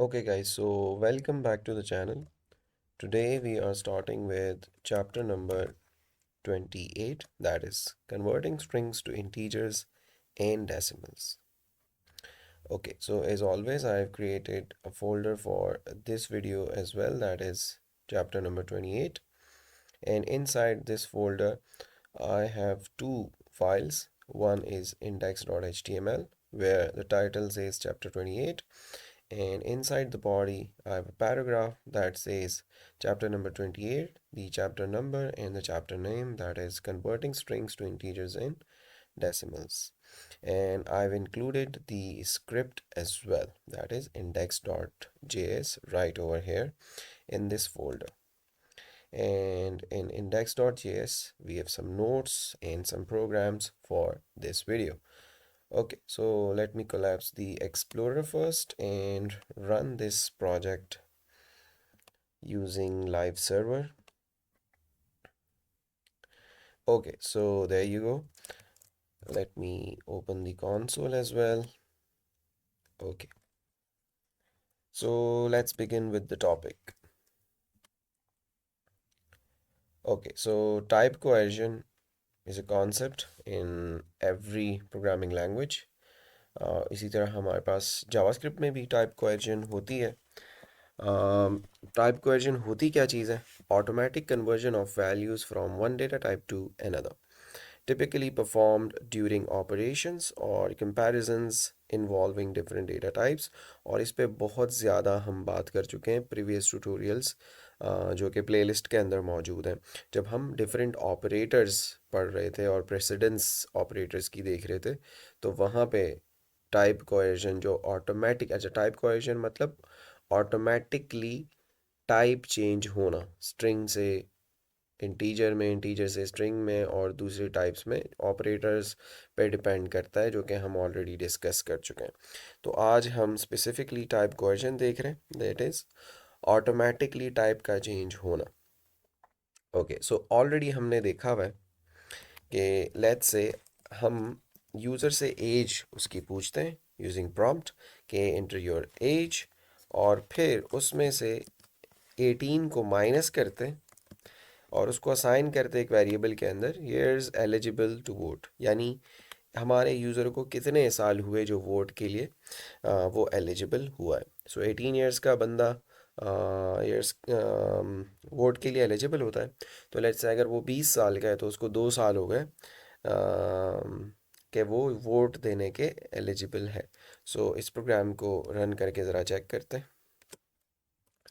Okay, guys, so welcome back to the channel. Today we are starting with chapter number 28, that is converting strings to integers and decimals. Okay, so as always, I have created a folder for this video as well, that is chapter number 28. And inside this folder, I have two files. One is index.html, where the title says chapter 28, and inside the body I have a paragraph that says chapter number 28, the chapter number and the chapter name, that is converting strings to integers and decimals. And I've included the script as well, that is index.js, right over here in this folder. And in index.js we have some notes and some programs for this video. Okay, so let me collapse the Explorer first and run this project using live server. Okay, so there you go. Let me open the console as well. Okay, so let's begin with the topic. Okay, so type coercion is a concept in every programming language. इसी तरह हमारे पास JavaScript में भी type कोएर्जन होती है. Type कोएर्जन होती क्या चीज़ है? Automatic conversion of values from one data type two another, typically performed during operations or comparisons involving different data types. और इस पे बहुत ज़्यादा हम बात कर चुके हैं प्रीवियस ट्यूटोरियल्स जो कि प्लेलिस्ट के अंदर मौजूद हैं, जब हम डिफरेंट ऑपरेटर्स पढ़ रहे थे और प्रेसिडेंस ऑपरेटर्स की देख रहे थे. तो वहाँ पे टाइप कोएर्जन जो ऑटोमेटिक, अच्छा टाइप कोएर्जन मतलब ऑटोमेटिकली टाइप चेंज होना, स्ट्रिंग से इंटीजर में, इंटीजर से स्ट्रिंग में और दूसरे टाइप्स में, ऑपरेटर्स पे डिपेंड करता है, जो कि हम ऑलरेडी डिस्कस कर चुके हैं. तो आज हम स्पेसिफिकली टाइप कोएर्जन देख रहे हैं, दैट इज़ ऑटोमेटिकली टाइप का चेंज होना. ओके, सो ऑलरेडी हमने देखा हुआ है कि लेट्स से हम यूज़र से एज उसकी पूछते हैं यूजिंग प्रॉम्प्ट के एंटर योर एज, और फिर उसमें से 18 को माइनस करते हैं और उसको असाइन करते हैं एक वेरिएबल के अंदर, ईयर्स एलिजिबल टू वोट, यानी हमारे यूज़र को कितने साल हुए जो वोट के लिए वो एलिजिबल हुआ है. सो 18 ईयर्स का बंदा ईयर्स वोट के लिए एलिजिबल होता है. तो लेट्स से अगर वो 20 साल का है तो उसको 2 साल हो गए कि वो वोट देने के एलिजिबल है. सो इस प्रोग्राम को रन करके ज़रा चेक करते हैं.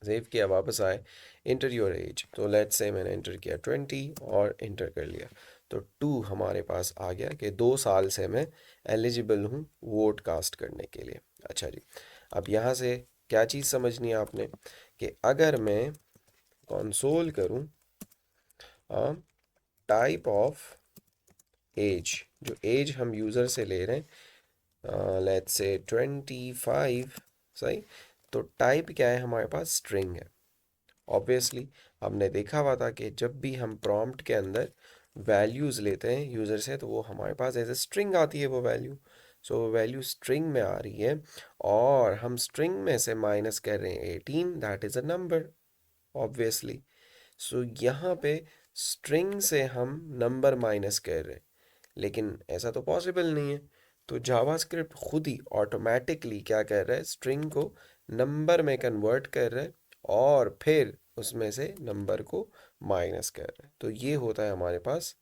सेव किया, वापस आए, इंटर योर एज, तो लेट्स से मैंने इंटर किया 20 और इंटर कर लिया. तो 2 हमारे पास आ गया कि 2 साल से मैं एलिजिबल हूँ वोट कास्ट करने के लिए. अच्छा जी, अब यहाँ से क्या चीज़ समझनी है आपने कि अगर मैं कंसोल करूँ टाइप ऑफ एज, जो एज हम यूज़र से ले रहे हैं, लेट्स से 25, सही. तो टाइप क्या है हमारे पास? स्ट्रिंग है. ऑब्वियसली हमने देखा हुआ था कि जब भी हम प्रॉम्प्ट के अंदर वैल्यूज़ लेते हैं यूज़र से, तो वो हमारे पास एज ए स्ट्रिंग आती है वो वैल्यू. सो वो वैल्यू स्ट्रिंग में आ रही है और हम स्ट्रिंग में से माइनस कर रहे हैं 18, that is a number obviously. So यहाँ पे स्ट्रिंग से हम नंबर माइनस कर रहे हैं, लेकिन ऐसा तो पॉसिबल नहीं है. तो जावास्क्रिप्ट खुद ही ऑटोमेटिकली क्या कर रहा है? स्ट्रिंग को नंबर में कन्वर्ट कर रहा है और फिर उसमें से नंबर को माइनस कर रहा है. तो ये होता है हमारे पास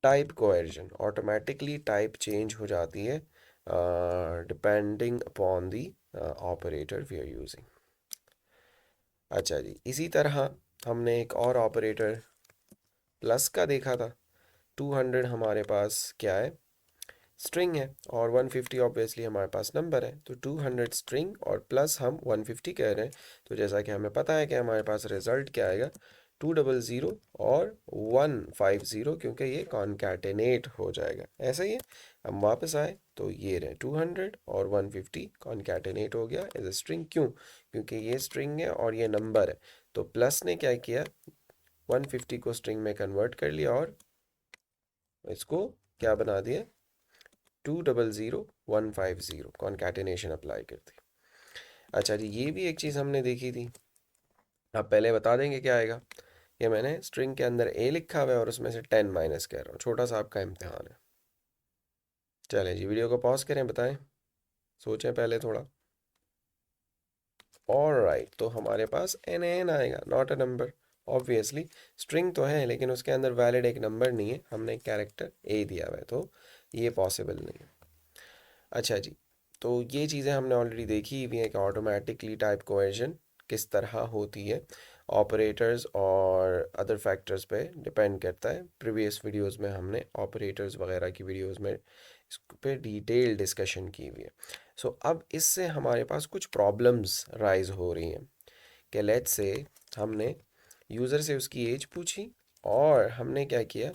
type coercion. Automatically type change हो जाती है depending upon the operator we are using. अच्छा जी, इसी तरह हमने एक और ऑपरेटर प्लस का देखा था. 200 हमारे पास क्या है? स्ट्रिंग है, और 150 ऑब्वियसली हमारे पास नंबर है. तो 200 स्ट्रिंग और प्लस हम 150 कह रहे हैं. तो जैसा कि हमें पता है कि हमारे पास रिजल्ट क्या आएगा? 200 और 150, क्योंकि ये कॉन्कैटेनेट हो जाएगा. ऐसा ही है. हम वापस आए तो ये रहे 200 और 150 कॉन्कैटेनेट हो गया एज ए स्ट्रिंग. क्यों? क्योंकि ये स्ट्रिंग है और ये नंबर है. तो प्लस ने क्या किया? 150 को स्ट्रिंग में कन्वर्ट कर लिया और इसको क्या बना दिया? 200 150 कॉन्कैटेनेशन अप्लाई कर दी. अच्छा जी, ये भी एक चीज़ हमने देखी थी। आप पहले बता देंगे क्या आएगा? ये मैंने स्ट्रिंग के अंदर ए लिखा हुआ है और उसमें से 10 माइनस कर रहा हूँ, छोटा सा आपका इम्तिहान है। चलें जी, वीडियो को पॉज करें, बताएं, सोचें पहले थोड़ा। ऑलराइट, तो हमारे पास एन एन आएगा, not a number. Obviously string तो है लेकिन उसके अंदर वैलिड एक नंबर नहीं है, हमने कैरेक्टर ए दिया हुआ है, तो ये पॉसिबल नहीं है। अच्छा जी, तो ये चीज़ें हमने ऑलरेडी देखी हुई हैं कि ऑटोमेटिकली टाइप कोहेजन किस तरह होती है, ऑपरेटर्स और अदर फैक्टर्स पे डिपेंड करता है। प्रीवियस वीडियोस में हमने ऑपरेटर्स वगैरह की वीडियोस में इस पे डिटेल डिस्कशन की हुई है। सो अब इससे हमारे पास कुछ प्रॉब्लम्स राइज हो रही हैं कि लेट्स से हमने यूज़र से उसकी एज पूछी और हमने क्या किया,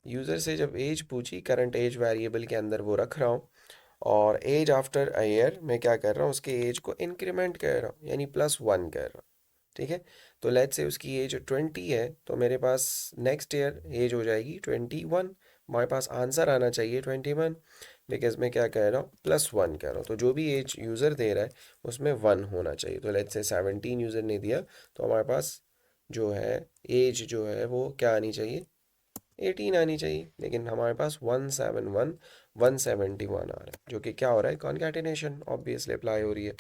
यूज़र से जब एज पूछी, करंट एज वेरिएबल के अंदर वो रख रहा हूँ और एज आफ्टर अ ईयर मैं क्या कर रहा हूँ, उसके एज को इंक्रीमेंट कर रहा हूँ, यानी +1 कर रहा हूँ। ठीक है, तो लेट्स से उसकी एज 20 है तो मेरे पास नेक्स्ट ईयर एज हो जाएगी 21। हमारे पास आंसर आना चाहिए 21, बिकॉज मैं क्या कह रहा हूँ, +1 कह रहा हूँ, तो जो भी एज यूज़र दे रहा है उसमें 1 होना चाहिए। तो लेट्स से 17 यूज़र ने दिया, तो हमारे पास जो है एज जो है वो क्या आनी चाहिए, 18 आनी चाहिए, लेकिन हमारे पास 171 171 आ रहा है, जो कि क्या हो रहा है, कॉन्कैटिनेशन ऑब्वियसली अप्लाई हो रही है।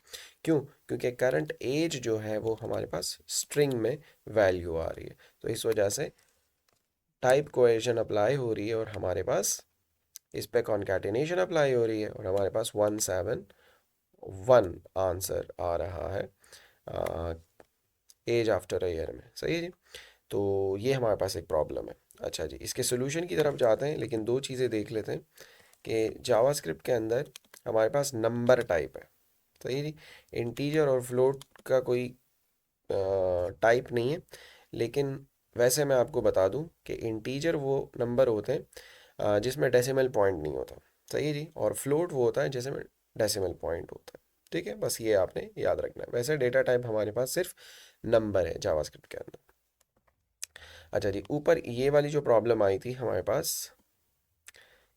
क्यों? क्योंकि करंट एज जो है वो हमारे पास स्ट्रिंग में वैल्यू आ रही है, तो इस वजह से टाइप कोहेजन अप्लाई हो रही है और हमारे पास इस पे कॉन्कैटिनेशन अप्लाई हो रही है और हमारे पास 171 आंसर आ रहा है एज आफ्टर अ ईयर में। सही है जी, तो ये हमारे पास एक प्रॉब्लम है। अच्छा जी, इसके सोल्यूशन की तरफ जाते हैं, लेकिन दो चीज़ें देख लेते हैं कि जावास्क्रिप्ट के अंदर हमारे पास नंबर टाइप है। सही है जी, इंटीजर और फ्लोट का कोई टाइप नहीं है, लेकिन वैसे मैं आपको बता दूं कि इंटीजर वो नंबर होते हैं जिसमें डेसिमल पॉइंट नहीं होता। सही है जी, और फ्लोट वो होता है जिसमें डेसिमल पॉइंट होता है। ठीक है, बस ये आपने याद रखना है। वैसे डेटा टाइप हमारे पास सिर्फ नंबर है जावास्क्रिप्ट के अंदर। अच्छा जी, ऊपर ये वाली जो प्रॉब्लम आई थी हमारे पास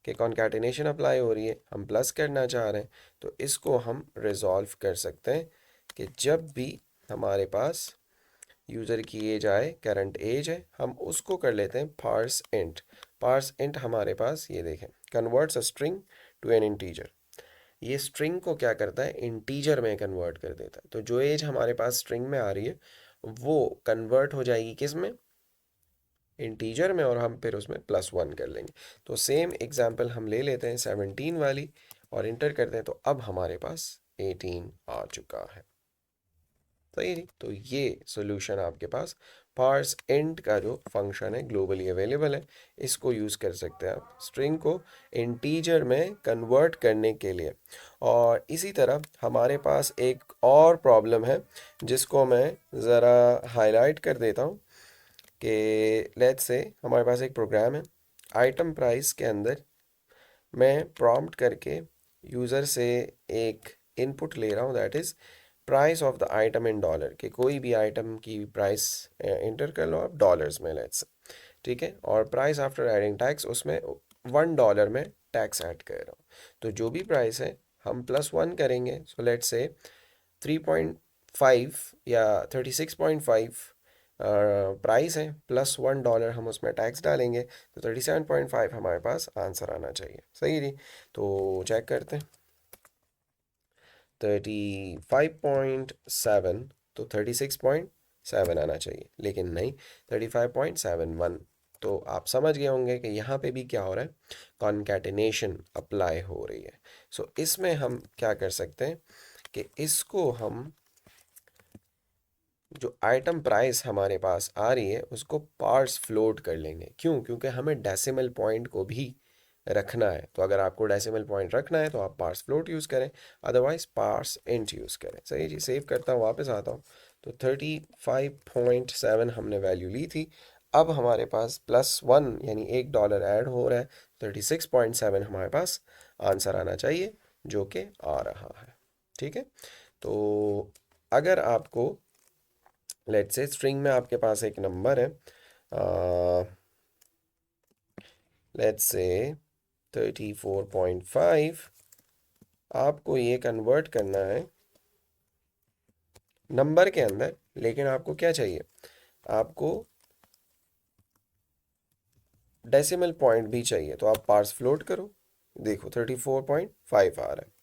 कि कॉन्कैटिनेशन अप्लाई हो रही है, हम प्लस करना चाह रहे हैं, तो इसको हम रिजॉल्व कर सकते हैं कि जब भी हमारे पास यूज़र की एज आए, करंट एज है, हम उसको कर लेते हैं पार्स इंट। पार्स इंट हमारे पास ये देखें, converts a string to an integer. ये स्ट्रिंग को क्या करता है, इंटीजर में कन्वर्ट कर देता है। तो जो एज हमारे पास स्ट्रिंग में आ रही है वो कन्वर्ट हो जाएगी किस में, इंटीजर में, और हम फिर उसमें +1 कर लेंगे। तो सेम एग्जांपल हम ले लेते हैं 17 वाली और इंटर करते हैं, तो अब हमारे पास 18 आ चुका है। सही है, तो ये सॉल्यूशन आपके पास पार्स इंट का जो फंक्शन है ग्लोबली अवेलेबल है, इसको यूज़ कर सकते हैं आप स्ट्रिंग को इंटीजर में कन्वर्ट करने के लिए। और इसी तरह हमारे पास एक और प्रॉब्लम है जिसको मैं ज़रा हाईलाइट कर देता हूँ कि लेट्स से हमारे पास एक प्रोग्राम है, आइटम प्राइस के अंदर मैं प्रॉम्प्ट करके यूज़र से एक इनपुट ले रहा हूँ, that is price of the item in dollar, कि कोई भी आइटम की प्राइस इंटर कर लो आप डॉलर्स में लेट्स। ठीक है, और प्राइस आफ्टर एडिंग टैक्स उसमें $1 में टैक्स ऐड कर रहा हूँ। तो जो भी प्राइस है हम +1 करेंगे, सो लेट्स से 3.5 या 36.5 प्राइस है, +$1 हम उसमें टैक्स डालेंगे, तो 37.5 हमारे पास आंसर आना चाहिए। सही जी, तो चेक करते हैं, 35.7, तो 36.7 आना चाहिए, लेकिन नहीं, 35.71। तो आप समझ गए होंगे कि यहाँ पे भी क्या हो रहा है, कॉन्कैटिनेशन अप्लाई हो रही है। सो इसमें हम क्या कर सकते हैं कि इसको हम जो आइटम प्राइस हमारे पास आ रही है उसको पार्स फ्लोट कर लेंगे। क्यों? क्योंकि हमें डेसिमल पॉइंट को भी रखना है। तो अगर आपको डेसिमल पॉइंट रखना है तो आप पार्स फ्लोट यूज़ करें, अदरवाइज पार्स इंट यूज़ करें। सही जी, सेव करता हूँ, वापस आता हूँ। तो 35.7 हमने वैल्यू ली थी, अब हमारे पास +1 यानी $1 ऐड हो रहा है, 36.7 हमारे पास आंसर आना चाहिए, जो कि आ रहा है। ठीक है, तो अगर आपको लेट्स से स्ट्रिंग में आपके पास एक नंबर है, लेट्स से 34.5, आपको ये कन्वर्ट करना है नंबर के अंदर, लेकिन आपको क्या चाहिए, आपको डेसिमल पॉइंट भी चाहिए, तो आप पार्स फ्लोट करो, देखो 34.5 आ रहा है।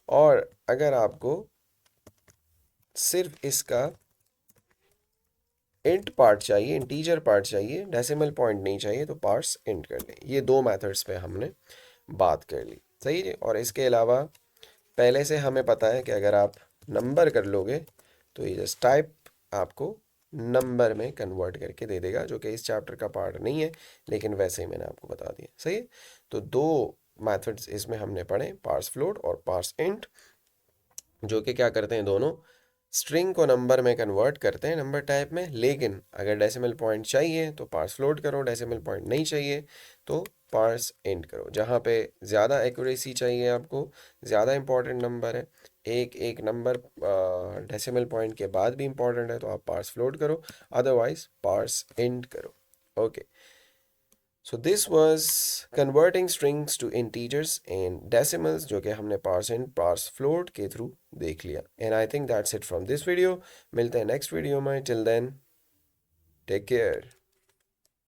और अगर आपको सिर्फ इसका इंट पार्ट चाहिए, इंटीजर पार्ट चाहिए, डेसिमल पॉइंट नहीं चाहिए, तो पार्स इंट कर लें। ये दो मेथड्स पे हमने बात कर ली, सही है। और इसके अलावा पहले से हमें पता है कि अगर आप नंबर कर लोगे तो ये जस्ट टाइप आपको नंबर में कन्वर्ट करके दे देगा, जो कि इस चैप्टर का पार्ट नहीं है, लेकिन वैसे ही मैंने आपको बता दिया, सही है। तो दो मेथड्स इसमें हमने पढ़े, पार्स फ्लोट और पार्स इंट, जो कि क्या करते हैं, दोनों स्ट्रिंग को नंबर में कन्वर्ट करते हैं नंबर टाइप में। लेकिन अगर डेसिमल पॉइंट चाहिए तो पार्स फ्लोट करो, डेसिमल पॉइंट नहीं चाहिए तो पार्स इंट करो। जहाँ पे ज़्यादा एक्यूरेसी चाहिए आपको, ज़्यादा इंपॉर्टेंट नंबर है, एक एक नंबर डेसिमल पॉइंट के बाद भी इंपॉर्टेंट है, तो आप पार्स फ्लोट करो, अदरवाइज पार्स इंट करो। Okay, so this was converting strings to integers and decimals, जो कि हमने parse int parse float के थ्रू देख लिया। And I think that's it from this video. मिलते हैं next video में, till then take care.